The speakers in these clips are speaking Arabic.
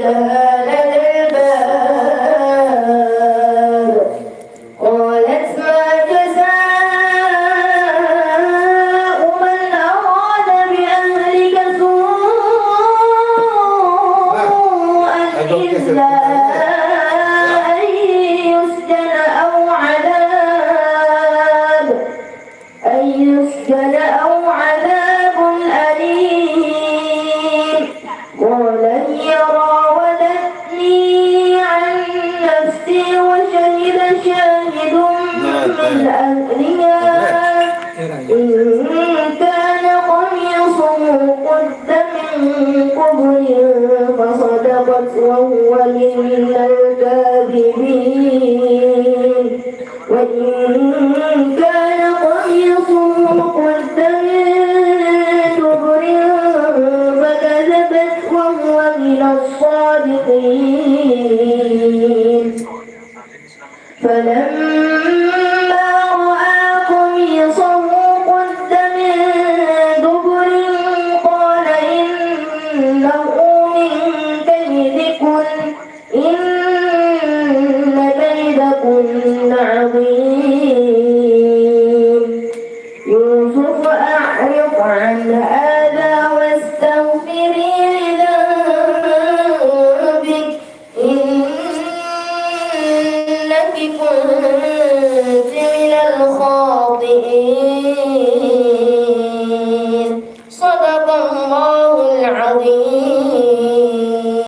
لها لدى الباب قالت ما جزاء من أراد بأهلك سوءا إلا أن يسجن أو عذاب أليم قال هي راودتني عن نفسي وشهد شاهد من أهلها إن كان قميصه قد من قبل فصدقت وهو من الكاذبين وإن كان قميصه قد من دبر فكذبت وهو من الصادقين فلما رأى قميصه قد من دبر قال إنه من كيدكن إن كيدكن عظيم يوسف أعرض عن هذا واستغفري لذنبك إنك كنت من الخاطئين صدق الله العظيم.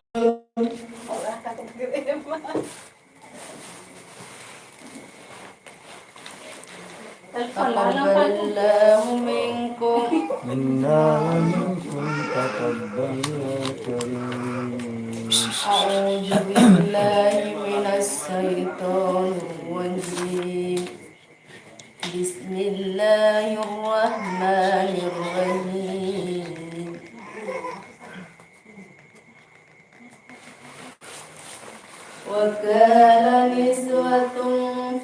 تقبل الله منكم منا ومنكم تقبل يا كريم. أعوذ بالله من الشيطان الرجيم بسم الله الرحمن الرحيم وكان نسوة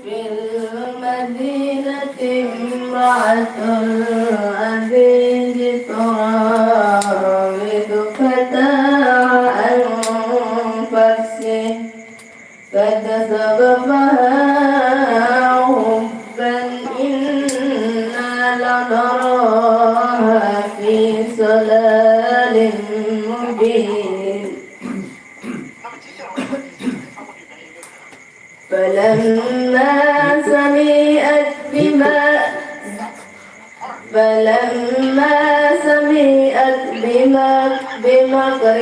في المدينة امرأة العزيز تراود فتاها عن نفسه فكسبها حبا إنا لنراها في ضلال مبين فلما سمعت بمكرهن